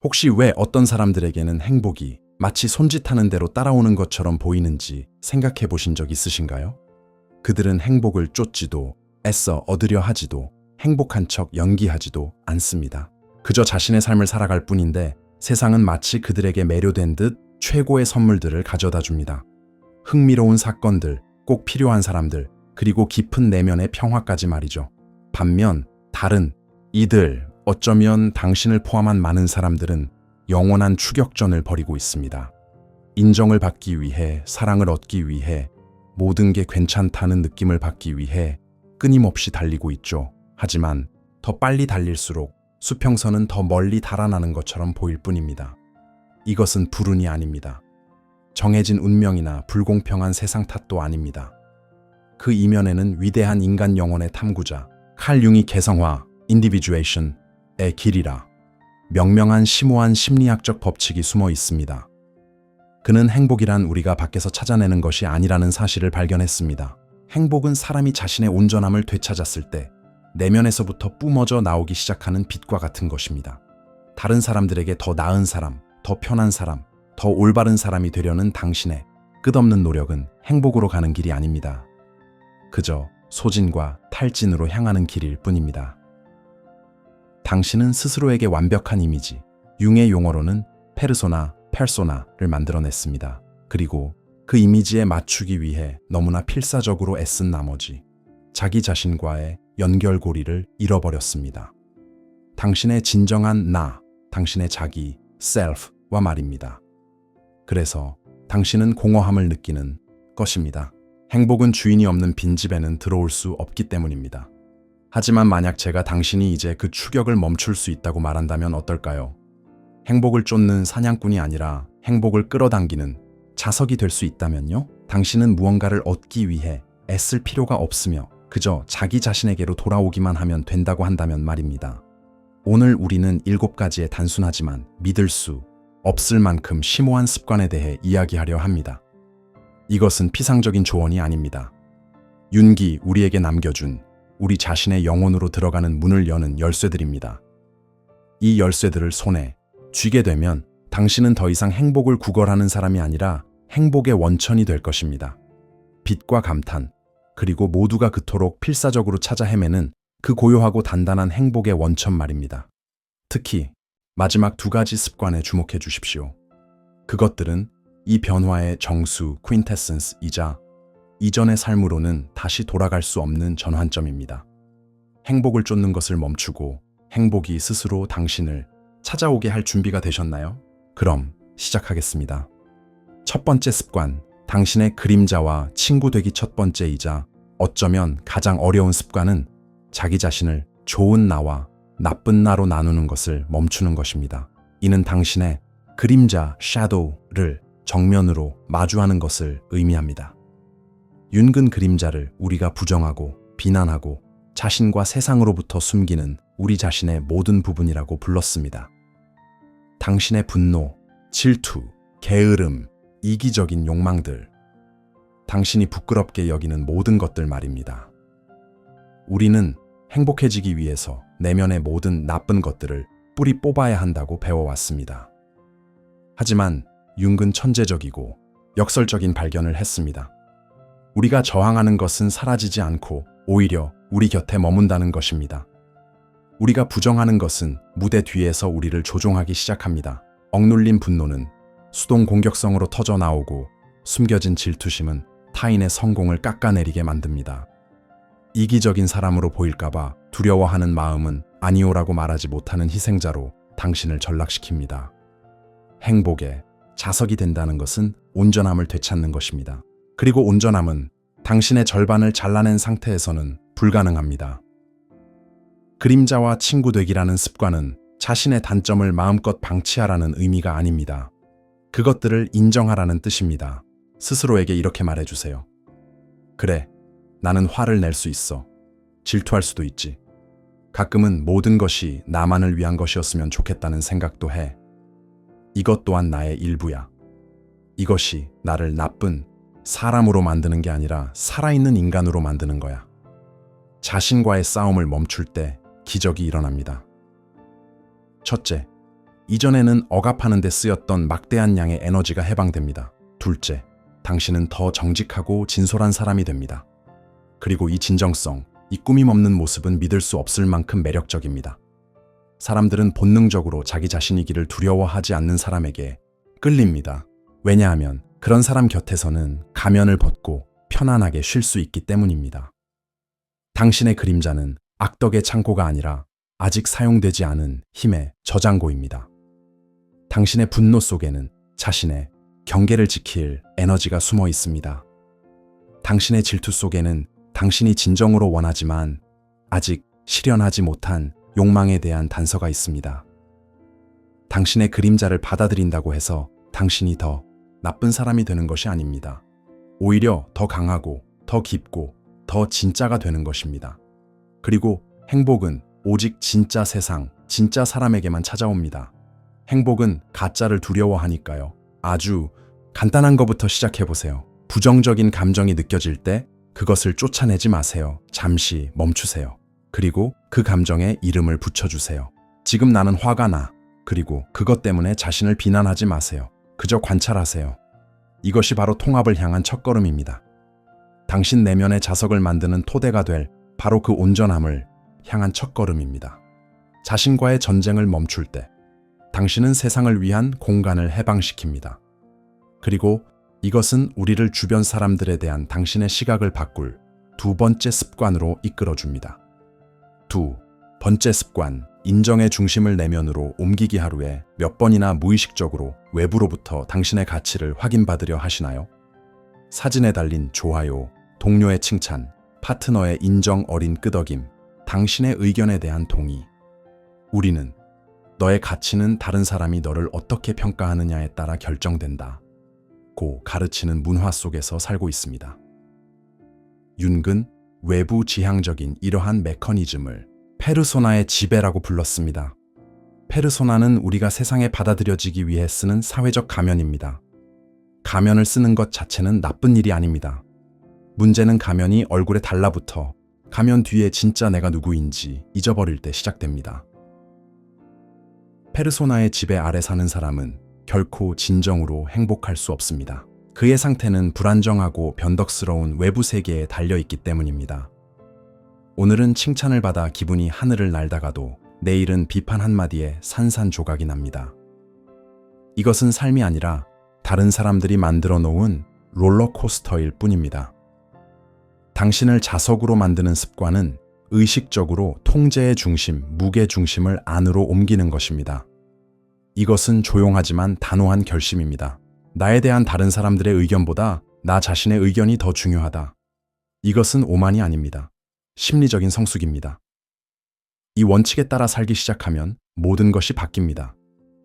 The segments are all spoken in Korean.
혹시 왜 어떤 사람들에게는 행복이 마치 손짓하는 대로 따라오는 것처럼 보이는지 생각해 보신 적 있으신가요? 그들은 행복을 쫓지도 애써 얻으려 하지도 행복한 척 연기하지도 않습니다. 그저 자신의 삶을 살아갈 뿐인데 세상은 마치 그들에게 매료된 듯 최고의 선물들을 가져다 줍니다. 흥미로운 사건들, 꼭 필요한 사람들, 그리고 깊은 내면의 평화까지 말이죠. 반면 다른 이들, 어쩌면 당신을 포함한 많은 사람들은 영원한 추격전을 벌이고 있습니다. 인정을 받기 위해, 사랑을 얻기 위해, 모든 게 괜찮다는 느낌을 받기 위해 끊임없이 달리고 있죠. 하지만 더 빨리 달릴수록 수평선은 더 멀리 달아나는 것처럼 보일 뿐입니다. 이것은 불운이 아닙니다. 정해진 운명이나 불공평한 세상 탓도 아닙니다. 그 이면에는 위대한 인간 영혼의 탐구자 칼 융이 개성화, 인디비주에이션의 길이라 명명한 심오한 심리학적 법칙이 숨어 있습니다. 그는 행복이란 우리가 밖에서 찾아내는 것이 아니라는 사실을 발견했습니다. 행복은 사람이 자신의 온전함을 되찾았을 때 내면에서부터 뿜어져 나오기 시작하는 빛과 같은 것입니다. 다른 사람들에게 더 나은 사람, 더 편한 사람, 더 올바른 사람이 되려는 당신의 끝없는 노력은 행복으로 가는 길이 아닙니다. 그저 소진과 탈진으로 향하는 길일 뿐입니다. 당신은 스스로에게 완벽한 이미지, 융의 용어로는 페르소나를 만들어냈습니다. 그리고 그 이미지에 맞추기 위해 너무나 필사적으로 애쓴 나머지 자기 자신과의 연결고리를 잃어버렸습니다. 당신의 진정한 나, 당신의 자기, self와 말입니다. 그래서 당신은 공허함을 느끼는 것입니다. 행복은 주인이 없는 빈집에는 들어올 수 없기 때문입니다. 하지만 만약 제가 당신이 이제 그 추격을 멈출 수 있다고 말한다면 어떨까요? 행복을 쫓는 사냥꾼이 아니라 행복을 끌어당기는 자석이 될 수 있다면요? 당신은 무언가를 얻기 위해 애쓸 필요가 없으며 그저 자기 자신에게로 돌아오기만 하면 된다고 한다면 말입니다. 오늘 우리는 7가지의 단순하지만 믿을 수 없을 만큼 심오한 습관에 대해 이야기하려 합니다. 이것은 피상적인 조언이 아닙니다. 윤기 우리에게 남겨준 우리 자신의 영혼으로 들어가는 문을 여는 열쇠들입니다. 이 열쇠들을 손에 쥐게 되면 당신은 더 이상 행복을 구걸하는 사람이 아니라 행복의 원천이 될 것입니다. 빛과 감탄, 그리고 모두가 그토록 필사적으로 찾아 헤매는 그 고요하고 단단한 행복의 원천 말입니다. 특히 마지막 2가지 습관에 주목해 주십시오. 그것들은 이 변화의 정수, 퀸테센스이자 이전의 삶으로는 다시 돌아갈 수 없는 전환점입니다. 행복을 쫓는 것을 멈추고 행복이 스스로 당신을 찾아오게 할 준비가 되셨나요? 그럼 시작하겠습니다. 첫 번째 습관, 당신의 그림자와 친구 되기 첫 번째이자 어쩌면 가장 어려운 습관은 자기 자신을 좋은 나와 나쁜 나로 나누는 것을 멈추는 것입니다. 이는 당신의 그림자, shadow를 정면으로 마주하는 것을 의미합니다. 윤근 그림자를 우리가 부정하고 비난하고 자신과 세상으로부터 숨기는 우리 자신의 모든 부분이라고 불렀습니다. 당신의 분노, 질투, 게으름, 이기적인 욕망들, 당신이 부끄럽게 여기는 모든 것들 말입니다. 우리는 행복해지기 위해서 내면의 모든 나쁜 것들을 뿌리 뽑아야 한다고 배워왔습니다. 하지만 융은 천재적이고 역설적인 발견을 했습니다. 우리가 저항하는 것은 사라지지 않고 오히려 우리 곁에 머문다는 것입니다. 우리가 부정하는 것은 무대 뒤에서 우리를 조종하기 시작합니다. 억눌린 분노는 수동 공격성으로 터져 나오고 숨겨진 질투심은 타인의 성공을 깎아내리게 만듭니다. 이기적인 사람으로 보일까봐 두려워하는 마음은 아니오라고 말하지 못하는 희생자로 당신을 전락시킵니다. 행복의 자석이 된다는 것은 온전함을 되찾는 것입니다. 그리고 온전함은 당신의 절반을 잘라낸 상태에서는 불가능합니다. 그림자와 친구 되기라는 습관은 자신의 단점을 마음껏 방치하라는 의미가 아닙니다. 그것들을 인정하라는 뜻입니다. 스스로에게 이렇게 말해주세요. 그래, 나는 화를 낼 수 있어. 질투할 수도 있지. 가끔은 모든 것이 나만을 위한 것이었으면 좋겠다는 생각도 해. 이것 또한 나의 일부야. 이것이 나를 나쁜 사람으로 만드는 게 아니라 살아있는 인간으로 만드는 거야. 자신과의 싸움을 멈출 때 기적이 일어납니다. 첫째, 이전에는 억압하는 데 쓰였던 막대한 양의 에너지가 해방됩니다. 둘째, 당신은 더 정직하고 진솔한 사람이 됩니다. 그리고 이 진정성, 이 꾸밈 없는 모습은 믿을 수 없을 만큼 매력적입니다. 사람들은 본능적으로 자기 자신이기를 두려워하지 않는 사람에게 끌립니다. 왜냐하면 그런 사람 곁에서는 가면을 벗고 편안하게 쉴 수 있기 때문입니다. 당신의 그림자는 악덕의 창고가 아니라 아직 사용되지 않은 힘의 저장고입니다. 당신의 분노 속에는 자신의 경계를 지킬 에너지가 숨어 있습니다. 당신의 질투 속에는 당신이 진정으로 원하지만 아직 실현하지 못한 욕망에 대한 단서가 있습니다. 당신의 그림자를 받아들인다고 해서 당신이 더 나쁜 사람이 되는 것이 아닙니다. 오히려 더 강하고 더 깊고 더 진짜가 되는 것입니다. 그리고 행복은 오직 진짜 세상, 진짜 사람에게만 찾아옵니다. 행복은 가짜를 두려워하니까요. 아주 간단한 것부터 시작해보세요. 부정적인 감정이 느껴질 때 그것을 쫓아내지 마세요. 잠시 멈추세요. 그리고 그 감정에 이름을 붙여주세요. 지금 나는 화가 나. 그리고 그것 때문에 자신을 비난하지 마세요. 그저 관찰하세요. 이것이 바로 통합을 향한 첫걸음입니다. 당신 내면의 자석을 만드는 토대가 될 바로 그 온전함을 향한 첫걸음입니다. 자신과의 전쟁을 멈출 때 당신은 세상을 위한 공간을 해방시킵니다. 그리고 이것은 우리를 주변 사람들에 대한 당신의 시각을 바꿀 두 번째 습관으로 이끌어줍니다. 두 번째 습관, 인정의 중심을 내면으로 옮기기. 하루에 몇 번이나 무의식적으로 외부로부터 당신의 가치를 확인받으려 하시나요? 사진에 달린 좋아요, 동료의 칭찬, 파트너의 인정, 어린 끄덕임, 당신의 의견에 대한 동의. 우리는 너의 가치는 다른 사람이 너를 어떻게 평가하느냐에 따라 결정된다 고 가르치는 문화 속에서 살고 있습니다. 윤근 외부 지향적인 이러한 메커니즘을 페르소나의 지배라고 불렀습니다. 페르소나는 우리가 세상에 받아들여지기 위해 쓰는 사회적 가면입니다. 가면을 쓰는 것 자체는 나쁜 일이 아닙니다. 문제는 가면이 얼굴에 달라붙어 가면 뒤에 진짜 내가 누구인지 잊어버릴 때 시작됩니다. 페르소나의 지배 아래 사는 사람은 결코 진정으로 행복할 수 없습니다. 그의 상태는 불안정하고 변덕스러운 외부 세계에 달려있기 때문입니다. 오늘은 칭찬을 받아 기분이 하늘을 날다가도 내일은 비판 한마디에 산산조각이 납니다. 이것은 삶이 아니라 다른 사람들이 만들어 놓은 롤러코스터일 뿐입니다. 당신을 자석으로 만드는 습관은 의식적으로 통제의 중심, 무게 중심을 안으로 옮기는 것입니다. 이것은 조용하지만 단호한 결심입니다. 나에 대한 다른 사람들의 의견보다 나 자신의 의견이 더 중요하다. 이것은 오만이 아닙니다. 심리적인 성숙입니다. 이 원칙에 따라 살기 시작하면 모든 것이 바뀝니다.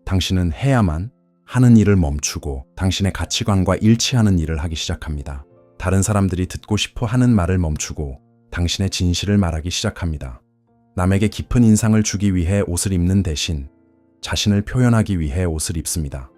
당신은 해야만 하는 일을 멈추고 당신의 가치관과 일치하는 일을 하기 시작합니다. 다른 사람들이 듣고 싶어 하는 말을 멈추고 당신의 진실을 말하기 시작합니다. 남에게 깊은 인상을 주기 위해 옷을 입는 대신 자신을 표현하기 위해 옷을 입습니다.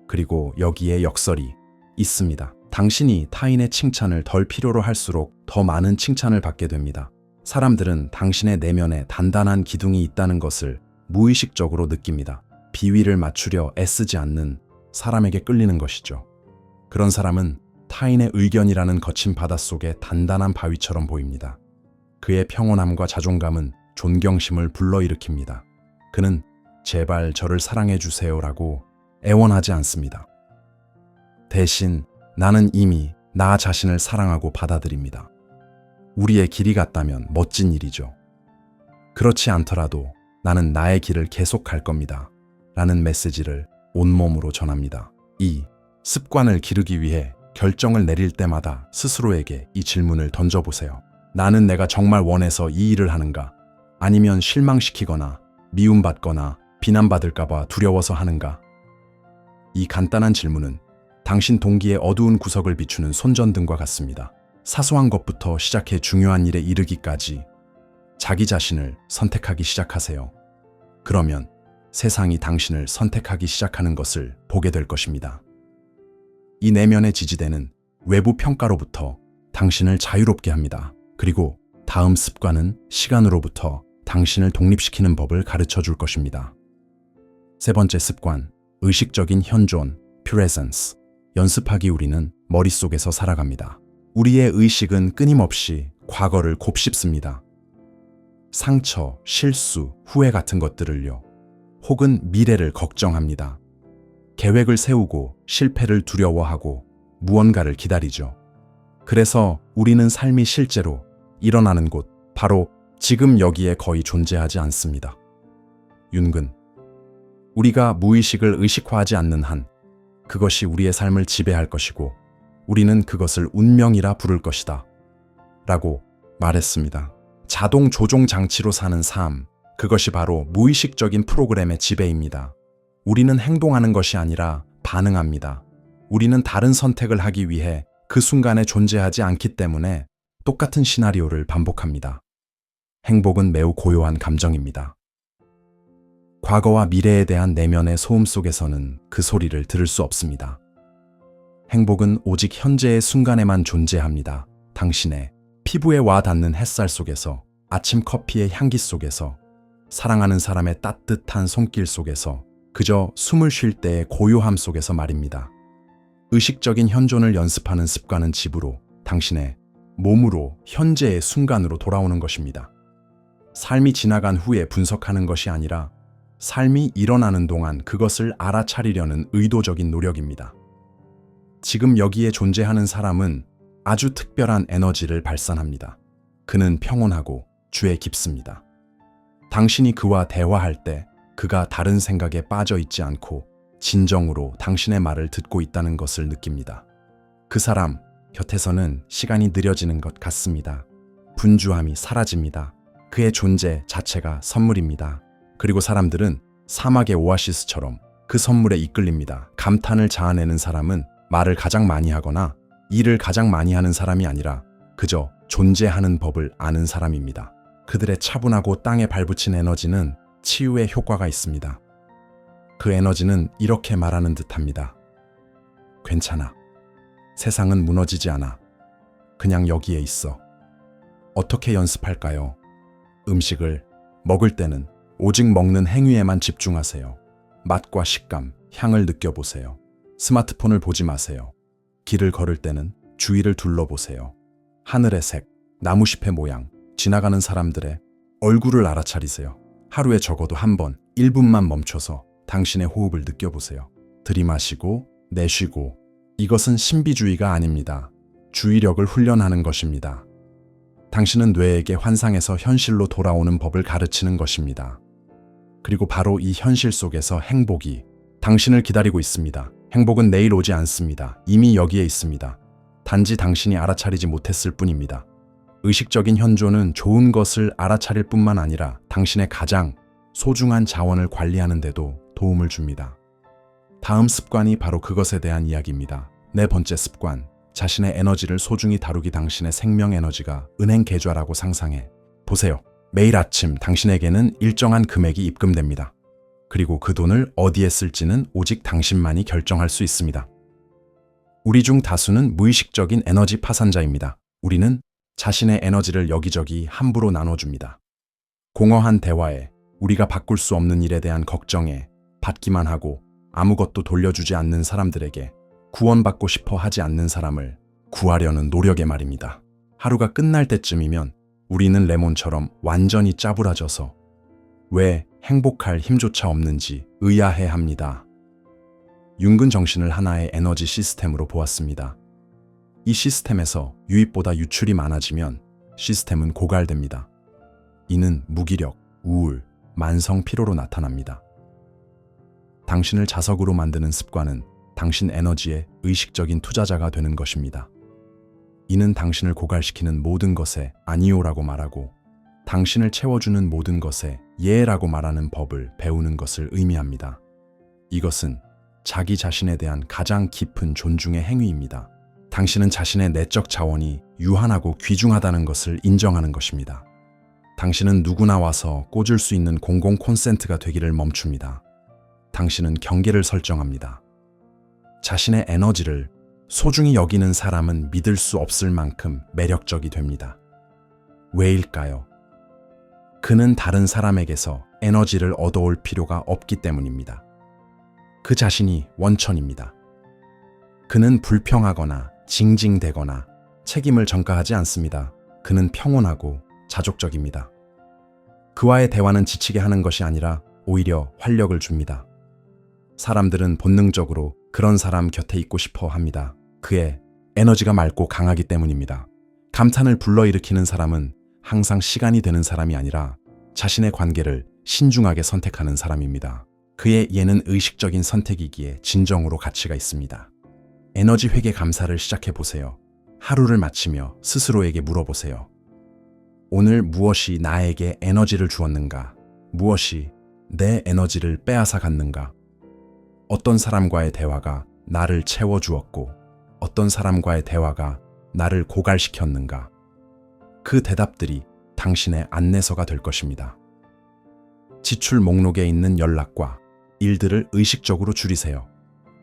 그리고 여기에 역설이 있습니다. 당신이 타인의 칭찬을 덜 필요로 할수록 더 많은 칭찬을 받게 됩니다. 사람들은 당신의 내면에 단단한 기둥이 있다는 것을 무의식적으로 느낍니다. 비위를 맞추려 애쓰지 않는 사람에게 끌리는 것이죠. 그런 사람은 타인의 의견이라는 거친 바닷속에 단단한 바위처럼 보입니다. 그의 평온함과 자존감은 존경심을 불러일으킵니다. 그는 제발 저를 사랑해 주세요라고 애원하지 않습니다. 대신 나는 이미 나 자신을 사랑하고 받아들입니다. 우리의 길이 같다면 멋진 일이죠. 그렇지 않더라도 나는 나의 길을 계속 갈 겁니다. 라는 메시지를 온몸으로 전합니다. 이 습관을 기르기 위해 결정을 내릴 때마다 스스로에게 이 질문을 던져보세요. 나는 내가 정말 원해서 이 일을 하는가? 아니면 실망시키거나 미움받거나 비난받을까봐 두려워서 하는가? 이 간단한 질문은 당신 동기의 어두운 구석을 비추는 손전등과 같습니다. 사소한 것부터 시작해 중요한 일에 이르기까지 자기 자신을 선택하기 시작하세요. 그러면 세상이 당신을 선택하기 시작하는 것을 보게 될 것입니다. 이 내면의 지지대는 외부 평가로부터 당신을 자유롭게 합니다. 그리고 다음 습관은 시간으로부터 당신을 독립시키는 법을 가르쳐 줄 것입니다. 세 번째 습관, 의식적인 현존, presence. 연습하기. 우리는 머릿속에서 살아갑니다. 우리의 의식은 끊임없이 과거를 곱씹습니다. 상처, 실수, 후회 같은 것들을요. 혹은 미래를 걱정합니다. 계획을 세우고 실패를 두려워하고 무언가를 기다리죠. 그래서 우리는 삶이 실제로 일어나는 곳, 바로 지금 여기에 거의 존재하지 않습니다. 윤근. 우리가 무의식을 의식화하지 않는 한 그것이 우리의 삶을 지배할 것이고 우리는 그것을 운명이라 부를 것이다. 라고 말했습니다. 자동 조종 장치로 사는 삶, 그것이 바로 무의식적인 프로그램의 지배입니다. 우리는 행동하는 것이 아니라 반응합니다. 우리는 다른 선택을 하기 위해 그 순간에 존재하지 않기 때문에 똑같은 시나리오를 반복합니다. 행복은 매우 고요한 감정입니다. 과거와 미래에 대한 내면의 소음 속에서는 그 소리를 들을 수 없습니다. 행복은 오직 현재의 순간에만 존재합니다. 당신의 피부에 와 닿는 햇살 속에서, 아침 커피의 향기 속에서, 사랑하는 사람의 따뜻한 손길 속에서, 그저 숨을 쉴 때의 고요함 속에서 말입니다. 의식적인 현존을 연습하는 습관은 집으로, 당신의 몸으로, 현재의 순간으로 돌아오는 것입니다. 삶이 지나간 후에 분석하는 것이 아니라 삶이 일어나는 동안 그것을 알아차리려는 의도적인 노력입니다. 지금 여기에 존재하는 사람은 아주 특별한 에너지를 발산합니다. 그는 평온하고 주에 깊습니다. 당신이 그와 대화할 때 그가 다른 생각에 빠져 있지 않고 진정으로 당신의 말을 듣고 있다는 것을 느낍니다. 그 사람 곁에서는 시간이 느려지는 것 같습니다. 분주함이 사라집니다. 그의 존재 자체가 선물입니다. 그리고 사람들은 사막의 오아시스처럼 그 선물에 이끌립니다. 감탄을 자아내는 사람은 말을 가장 많이 하거나 일을 가장 많이 하는 사람이 아니라 그저 존재하는 법을 아는 사람입니다. 그들의 차분하고 땅에 발붙인 에너지는 치유의 효과가 있습니다. 그 에너지는 이렇게 말하는 듯합니다. 괜찮아. 세상은 무너지지 않아. 그냥 여기에 있어. 어떻게 연습할까요? 음식을 먹을 때는 오직 먹는 행위에만 집중하세요. 맛과 식감, 향을 느껴보세요. 스마트폰을 보지 마세요. 길을 걸을 때는 주위를 둘러보세요. 하늘의 색, 나무잎의 모양, 지나가는 사람들의 얼굴을 알아차리세요. 하루에 적어도 한 번, 1분만 멈춰서 당신의 호흡을 느껴보세요. 들이마시고 내쉬고. 이것은 신비주의가 아닙니다. 주의력을 훈련하는 것입니다. 당신은 뇌에게 환상에서 현실로 돌아오는 법을 가르치는 것입니다. 그리고 바로 이 현실 속에서 행복이 당신을 기다리고 있습니다. 행복은 내일 오지 않습니다. 이미 여기에 있습니다. 단지 당신이 알아차리지 못했을 뿐입니다. 의식적인 현존은 좋은 것을 알아차릴 뿐만 아니라 당신의 가장 소중한 자원을 관리하는 데도 도움을 줍니다. 다음 습관이 바로 그것에 대한 이야기입니다. 네 번째 습관, 자신의 에너지를 소중히 다루기. 당신의 생명 에너지가 은행 계좌라고 상상해 보세요. 매일 아침 당신에게는 일정한 금액이 입금됩니다. 그리고 그 돈을 어디에 쓸지는 오직 당신만이 결정할 수 있습니다. 우리 중 다수는 무의식적인 에너지 파산자입니다. 우리는 자신의 에너지를 여기저기 함부로 나눠줍니다. 공허한 대화에, 우리가 바꿀 수 없는 일에 대한 걱정에, 받기만 하고 아무것도 돌려주지 않는 사람들에게, 구원받고 싶어 하지 않는 사람을 구하려는 노력에 말입니다. 하루가 끝날 때쯤이면 우리는 레몬처럼 완전히 짜부라져서 왜 행복할 힘조차 없는지 의아해합니다. 윤근 정신을 하나의 에너지 시스템으로 보았습니다. 이 시스템에서 유입보다 유출이 많아지면 시스템은 고갈됩니다. 이는 무기력, 우울, 만성 피로로 나타납니다. 당신을 자석으로 만드는 습관은 당신 에너지의 의식적인 투자자가 되는 것입니다. 이는 당신을 고갈시키는 모든 것에 아니오라고 말하고 당신을 채워주는 모든 것에 예라고 말하는 법을 배우는 것을 의미합니다. 이것은 자기 자신에 대한 가장 깊은 존중의 행위입니다. 당신은 자신의 내적 자원이 유한하고 귀중하다는 것을 인정하는 것입니다. 당신은 누구나 와서 꽂을 수 있는 공공 콘센트가 되기를 멈춥니다. 당신은 경계를 설정합니다. 자신의 에너지를 소중히 여기는 사람은 믿을 수 없을 만큼 매력적이 됩니다. 왜일까요? 그는 다른 사람에게서 에너지를 얻어올 필요가 없기 때문입니다. 그 자신이 원천입니다. 그는 불평하거나 징징대거나 책임을 전가하지 않습니다. 그는 평온하고 자족적입니다. 그와의 대화는 지치게 하는 것이 아니라 오히려 활력을 줍니다. 사람들은 본능적으로 그런 사람 곁에 있고 싶어 합니다. 그의 에너지가 맑고 강하기 때문입니다. 감탄을 불러일으키는 사람은 항상 시간이 되는 사람이 아니라 자신의 관계를 신중하게 선택하는 사람입니다. 그의 예는 의식적인 선택이기에 진정으로 가치가 있습니다. 에너지 회계 감사를 시작해 보세요. 하루를 마치며 스스로에게 물어보세요. 오늘 무엇이 나에게 에너지를 주었는가? 무엇이 내 에너지를 빼앗아 갔는가? 어떤 사람과의 대화가 나를 채워주었고 어떤 사람과의 대화가 나를 고갈시켰는가? 그 대답들이 당신의 안내서가 될 것입니다. 지출 목록에 있는 연락과 일들을 의식적으로 줄이세요.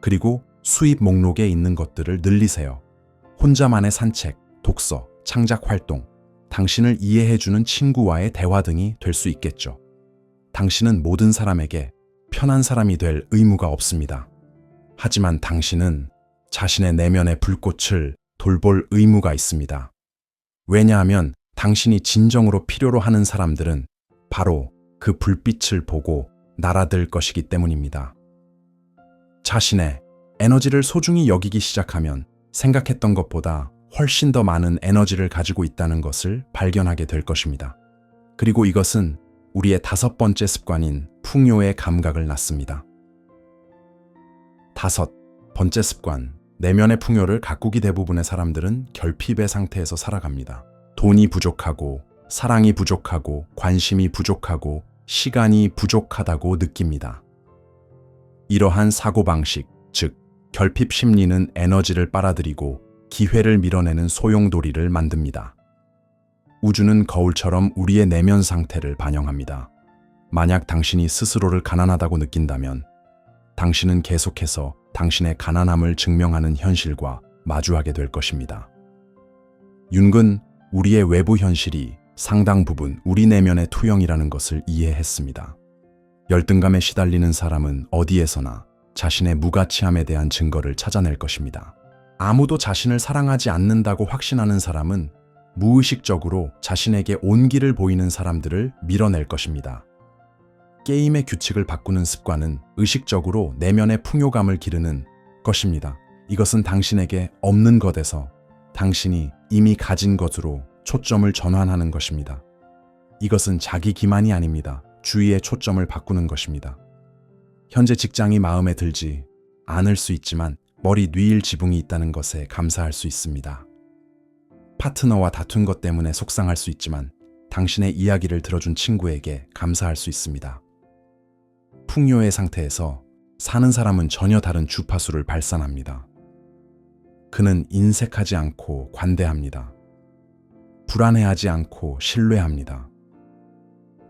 그리고 수입 목록에 있는 것들을 늘리세요. 혼자만의 산책, 독서, 창작 활동, 당신을 이해해주는 친구와의 대화 등이 될 수 있겠죠. 당신은 모든 사람에게 편한 사람이 될 의무가 없습니다. 하지만 당신은 자신의 내면의 불꽃을 돌볼 의무가 있습니다. 왜냐하면 당신이 진정으로 필요로 하는 사람들은 바로 그 불빛을 보고 날아들 것이기 때문입니다. 자신의 에너지를 소중히 여기기 시작하면 생각했던 것보다 훨씬 더 많은 에너지를 가지고 있다는 것을 발견하게 될 것입니다. 그리고 이것은 우리의 5번째 습관인 풍요의 감각을 낳습니다. 5번째 습관, 내면의 풍요를 가꾸기. 대부분의 사람들은 결핍의 상태에서 살아갑니다. 돈이 부족하고, 사랑이 부족하고, 관심이 부족하고, 시간이 부족하다고 느낍니다. 이러한 사고방식, 즉 결핍 심리는 에너지를 빨아들이고 기회를 밀어내는 소용돌이를 만듭니다. 우주는 거울처럼 우리의 내면 상태를 반영합니다. 만약 당신이 스스로를 가난하다고 느낀다면 당신은 계속해서 당신의 가난함을 증명하는 현실과 마주하게 될 것입니다. 융은 우리의 외부 현실이 상당 부분 우리 내면의 투영이라는 것을 이해했습니다. 열등감에 시달리는 사람은 어디에서나 자신의 무가치함에 대한 증거를 찾아낼 것입니다. 아무도 자신을 사랑하지 않는다고 확신하는 사람은 무의식적으로 자신에게 온기를 보이는 사람들을 밀어낼 것입니다. 게임의 규칙을 바꾸는 습관은 의식적으로 내면의 풍요감을 기르는 것입니다. 이것은 당신에게 없는 것에서 당신이 이미 가진 것으로 초점을 전환하는 것입니다. 이것은 자기 기만이 아닙니다. 주의의 초점을 바꾸는 것입니다. 현재 직장이 마음에 들지 않을 수 있지만 머리 뉘일 지붕이 있다는 것에 감사할 수 있습니다. 파트너와 다툰 것 때문에 속상할 수 있지만 당신의 이야기를 들어준 친구에게 감사할 수 있습니다. 풍요의 상태에서 사는 사람은 전혀 다른 주파수를 발산합니다. 그는 인색하지 않고 관대합니다. 불안해하지 않고 신뢰합니다.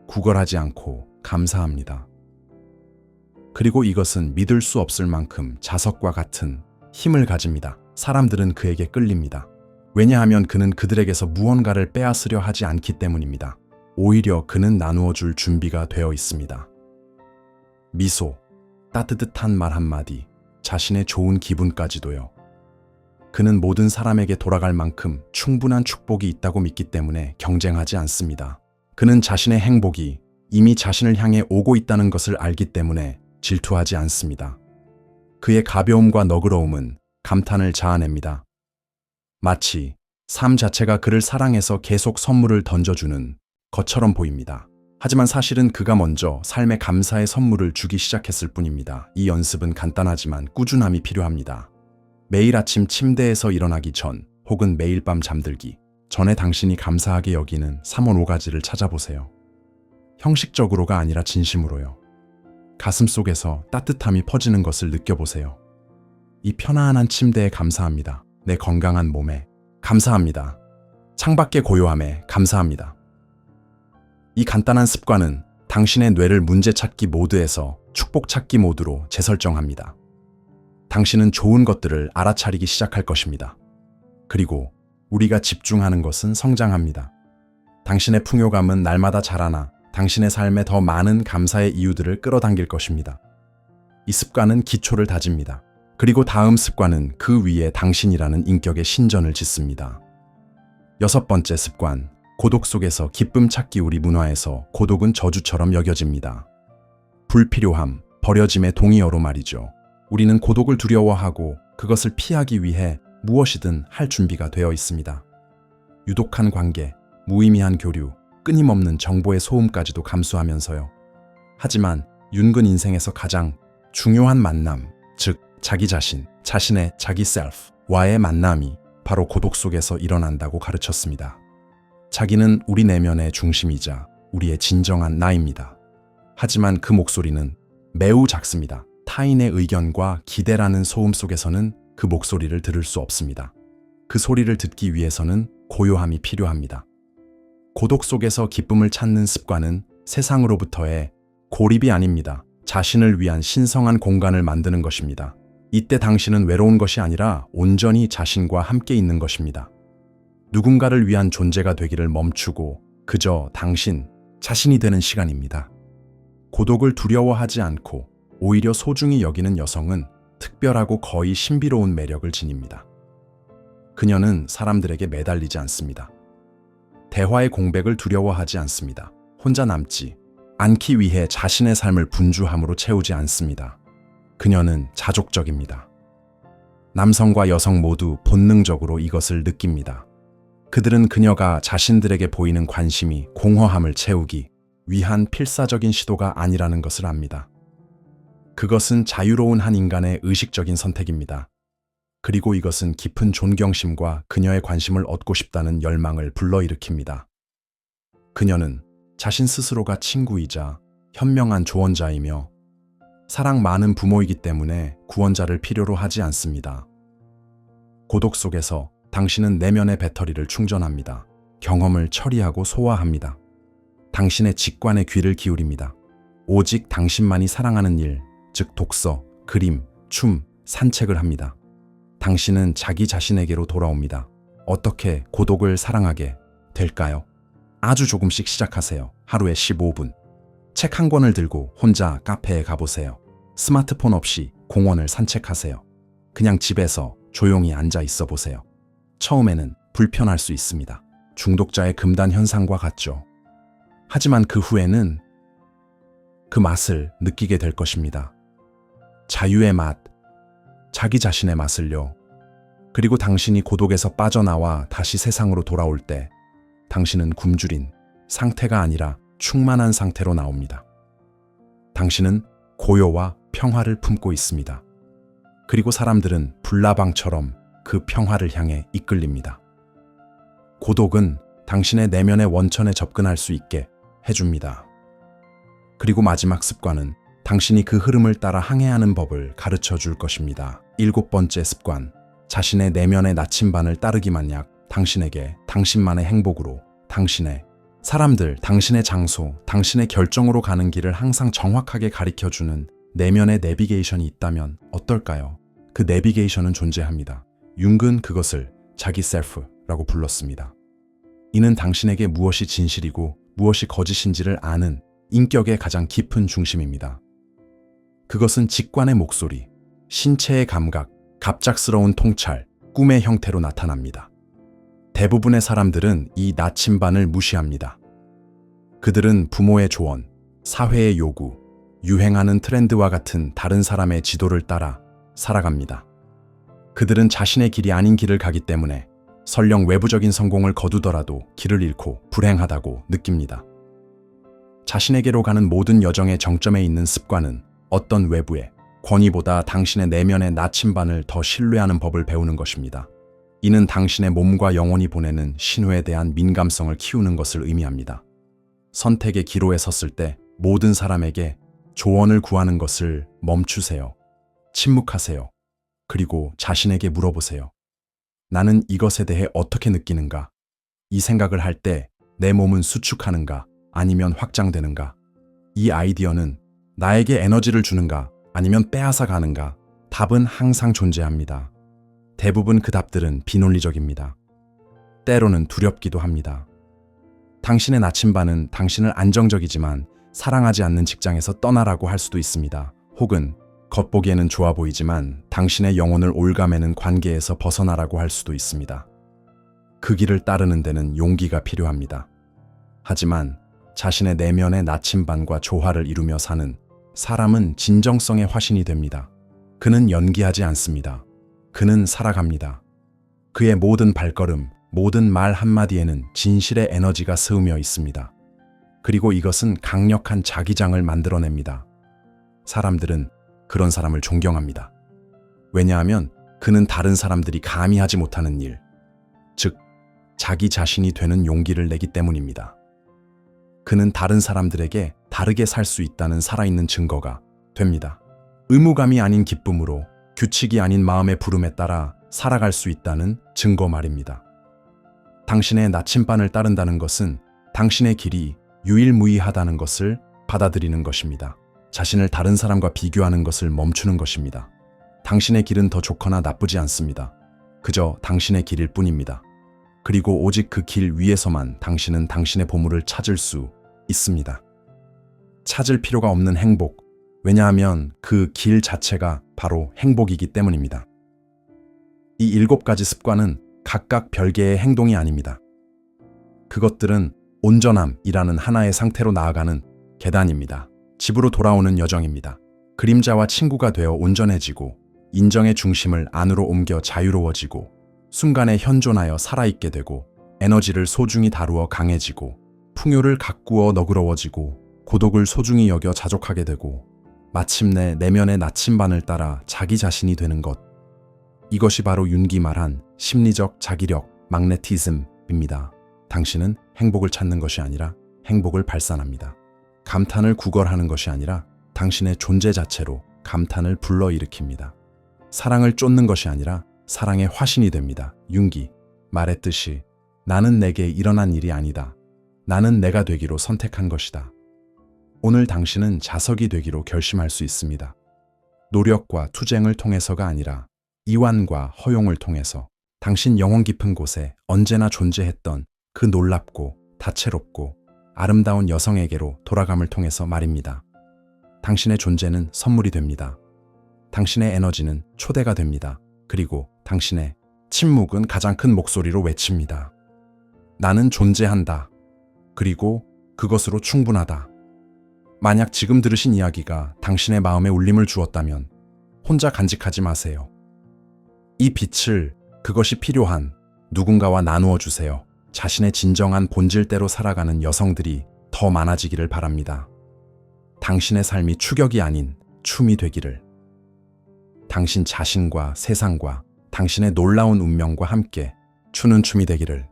구걸하지 않고 감사합니다. 그리고 이것은 믿을 수 없을 만큼 자석과 같은 힘을 가집니다. 사람들은 그에게 끌립니다. 왜냐하면 그는 그들에게서 무언가를 빼앗으려 하지 않기 때문입니다. 오히려 그는 나누어 줄 준비가 되어 있습니다. 미소, 따뜻한 말 한마디, 자신의 좋은 기분까지도요. 그는 모든 사람에게 돌아갈 만큼 충분한 축복이 있다고 믿기 때문에 경쟁하지 않습니다. 그는 자신의 행복이 이미 자신을 향해 오고 있다는 것을 알기 때문에 질투하지 않습니다. 그의 가벼움과 너그러움은 감탄을 자아냅니다. 마치 삶 자체가 그를 사랑해서 계속 선물을 던져주는 것처럼 보입니다. 하지만 사실은 그가 먼저 삶의 감사의 선물을 주기 시작했을 뿐입니다. 이 연습은 간단하지만 꾸준함이 필요합니다. 매일 아침 침대에서 일어나기 전 혹은 매일 밤 잠들기 전에 당신이 감사하게 여기는 3원 5가지를 찾아보세요. 형식적으로가 아니라 진심으로요. 가슴속에서 따뜻함이 퍼지는 것을 느껴보세요. 이 편안한 침대에 감사합니다. 내 건강한 몸에 감사합니다. 창밖의 고요함에 감사합니다. 이 간단한 습관은 당신의 뇌를 문제 찾기 모드에서 축복 찾기 모드로 재설정합니다. 당신은 좋은 것들을 알아차리기 시작할 것입니다. 그리고 우리가 집중하는 것은 성장합니다. 당신의 풍요감은 날마다 자라나 당신의 삶에 더 많은 감사의 이유들을 끌어당길 것입니다. 이 습관은 기초를 다집니다. 그리고 다음 습관은 그 위에 당신이라는 인격의 신전을 짓습니다. 6번째 습관, 고독 속에서 기쁨 찾기. 우리 문화에서 고독은 저주처럼 여겨집니다. 불필요함, 버려짐의 동의어로 말이죠. 우리는 고독을 두려워하고 그것을 피하기 위해 무엇이든 할 준비가 되어 있습니다. 유독한 관계, 무의미한 교류, 끊임없는 정보의 소음까지도 감수하면서요. 하지만 윤근 인생에서 가장 중요한 만남, 즉 자기 자신, 자신의 자기 셀프와의 만남이 바로 고독 속에서 일어난다고 가르쳤습니다. 자기는 우리 내면의 중심이자 우리의 진정한 나입니다. 하지만 그 목소리는 매우 작습니다. 타인의 의견과 기대라는 소음 속에서는 그 목소리를 들을 수 없습니다. 그 소리를 듣기 위해서는 고요함이 필요합니다. 고독 속에서 기쁨을 찾는 습관은 세상으로부터의 고립이 아닙니다. 자신을 위한 신성한 공간을 만드는 것입니다. 이때 당신은 외로운 것이 아니라 온전히 자신과 함께 있는 것입니다. 누군가를 위한 존재가 되기를 멈추고 그저 당신, 자신이 되는 시간입니다. 고독을 두려워하지 않고 오히려 소중히 여기는 여성은 특별하고 거의 신비로운 매력을 지닙니다. 그녀는 사람들에게 매달리지 않습니다. 대화의 공백을 두려워하지 않습니다. 혼자 남지 않기 위해 자신의 삶을 분주함으로 채우지 않습니다. 그녀는 자족적입니다. 남성과 여성 모두 본능적으로 이것을 느낍니다. 그들은 그녀가 자신들에게 보이는 관심이 공허함을 채우기 위한 필사적인 시도가 아니라는 것을 압니다. 그것은 자유로운 한 인간의 의식적인 선택입니다. 그리고 이것은 깊은 존경심과 그녀의 관심을 얻고 싶다는 열망을 불러일으킵니다. 그녀는 자신 스스로가 친구이자 현명한 조언자이며 사랑 많은 부모이기 때문에 구원자를 필요로 하지 않습니다. 고독 속에서 당신은 내면의 배터리를 충전합니다. 경험을 처리하고 소화합니다. 당신의 직관에 귀를 기울입니다. 오직 당신만이 사랑하는 일, 즉 독서, 그림, 춤, 산책을 합니다. 당신은 자기 자신에게로 돌아옵니다. 어떻게 고독을 사랑하게 될까요? 아주 조금씩 시작하세요. 하루에 15분. 책 한 권을 들고 혼자 카페에 가보세요. 스마트폰 없이 공원을 산책하세요. 그냥 집에서 조용히 앉아 있어 보세요. 처음에는 불편할 수 있습니다. 중독자의 금단 현상과 같죠. 하지만 그 후에는 그 맛을 느끼게 될 것입니다. 자유의 맛, 자기 자신의 맛을요. 그리고 당신이 고독에서 빠져나와 다시 세상으로 돌아올 때 당신은 굶주린 상태가 아니라 충만한 상태로 나옵니다. 당신은 고요와 평화를 품고 있습니다. 그리고 사람들은 불나방처럼 그 평화를 향해 이끌립니다. 고독은 당신의 내면의 원천에 접근할 수 있게 해줍니다. 그리고 마지막 습관은 당신이 그 흐름을 따라 항해하는 법을 가르쳐 줄 것입니다. 7번째 습관, 자신의 내면의 나침반을 따르기 만약 당신에게 당신만의 행복으로, 당신의 사람들, 당신의 장소, 당신의 결정으로 가는 길을 항상 정확하게 가리켜주는 내면의 내비게이션이 있다면 어떨까요? 그 내비게이션은 존재합니다. 융은 그것을 자기 셀프라고 불렀습니다. 이는 당신에게 무엇이 진실이고 무엇이 거짓인지를 아는 인격의 가장 깊은 중심입니다. 그것은 직관의 목소리, 신체의 감각, 갑작스러운 통찰, 꿈의 형태로 나타납니다. 대부분의 사람들은 이 나침반을 무시합니다. 그들은 부모의 조언, 사회의 요구, 유행하는 트렌드와 같은 다른 사람의 지도를 따라 살아갑니다. 그들은 자신의 길이 아닌 길을 가기 때문에 설령 외부적인 성공을 거두더라도 길을 잃고 불행하다고 느낍니다. 자신에게로 가는 모든 여정의 정점에 있는 습관은 어떤 외부의 권위보다 당신의 내면의 나침반을 더 신뢰하는 법을 배우는 것입니다. 이는 당신의 몸과 영혼이 보내는 신호에 대한 민감성을 키우는 것을 의미합니다. 선택의 기로에 섰을 때 모든 사람에게 조언을 구하는 것을 멈추세요. 침묵하세요. 그리고 자신에게 물어보세요. 나는 이것에 대해 어떻게 느끼는가? 이 생각을 할 때 내 몸은 수축하는가? 아니면 확장되는가? 이 아이디어는 나에게 에너지를 주는가? 아니면 빼앗아 가는가? 답은 항상 존재합니다. 대부분 그 답들은 비논리적입니다. 때로는 두렵기도 합니다. 당신의 나침반은 당신을 안정적이지만 사랑하지 않는 직장에서 떠나라고 할 수도 있습니다. 혹은 겉보기에는 좋아 보이지만 당신의 영혼을 올가매는 관계에서 벗어나라고 할 수도 있습니다. 그 길을 따르는 데는 용기가 필요합니다. 하지만 자신의 내면의 나침반과 조화를 이루며 사는 사람은 진정성의 화신이 됩니다. 그는 연기하지 않습니다. 그는 살아갑니다. 그의 모든 발걸음, 모든 말 한마디에는 진실의 에너지가 스으며 있습니다. 그리고 이것은 강력한 자기장을 만들어냅니다. 사람들은 그런 사람을 존경합니다. 왜냐하면 그는 다른 사람들이 감히 하지 못하는 일, 즉 자기 자신이 되는 용기를 내기 때문입니다. 그는 다른 사람들에게 다르게 살 수 있다는 살아있는 증거가 됩니다. 의무감이 아닌 기쁨으로, 규칙이 아닌 마음의 부름에 따라 살아갈 수 있다는 증거 말입니다. 당신의 나침반을 따른다는 것은 당신의 길이 유일무이하다는 것을 받아들이는 것입니다. 자신을 다른 사람과 비교하는 것을 멈추는 것입니다. 당신의 길은 더 좋거나 나쁘지 않습니다. 그저 당신의 길일 뿐입니다. 그리고 오직 그 길 위에서만 당신은 당신의 보물을 찾을 수 있습니다. 찾을 필요가 없는 행복, 왜냐하면 그 길 자체가 바로 행복이기 때문입니다. 이 7가지 습관은 각각 별개의 행동이 아닙니다. 그것들은 온전함이라는 하나의 상태로 나아가는 계단입니다. 집으로 돌아오는 여정입니다. 그림자와 친구가 되어 온전해지고 인정의 중심을 안으로 옮겨 자유로워지고 순간에 현존하여 살아있게 되고 에너지를 소중히 다루어 강해지고 풍요를 가꾸어 너그러워지고 고독을 소중히 여겨 자족하게 되고 마침내 내면의 나침반을 따라 자기 자신이 되는 것. 이것이 바로 윤기 말한 심리적 자기력, magnetism입니다. 당신은 행복을 찾는 것이 아니라 행복을 발산합니다. 감탄을 구걸하는 것이 아니라 당신의 존재 자체로 감탄을 불러일으킵니다. 사랑을 쫓는 것이 아니라 사랑의 화신이 됩니다. 윤기 말했듯이 나는 내게 일어난 일이 아니다. 나는 내가 되기로 선택한 것이다. 오늘 당신은 자석이 되기로 결심할 수 있습니다. 노력과 투쟁을 통해서가 아니라 이완과 허용을 통해서 당신 영혼 깊은 곳에 언제나 존재했던 그 놀랍고 다채롭고 아름다운 여성에게로 돌아감을 통해서 말입니다. 당신의 존재는 선물이 됩니다. 당신의 에너지는 초대가 됩니다. 그리고 당신의 침묵은 가장 큰 목소리로 외칩니다. 나는 존재한다. 그리고 그것으로 충분하다. 만약 지금 들으신 이야기가 당신의 마음에 울림을 주었다면 혼자 간직하지 마세요. 이 빛을 그것이 필요한 누군가와 나누어 주세요. 자신의 진정한 본질대로 살아가는 여성들이 더 많아지기를 바랍니다. 당신의 삶이 추격이 아닌 춤이 되기를. 당신 자신과 세상과 당신의 놀라운 운명과 함께 추는 춤이 되기를.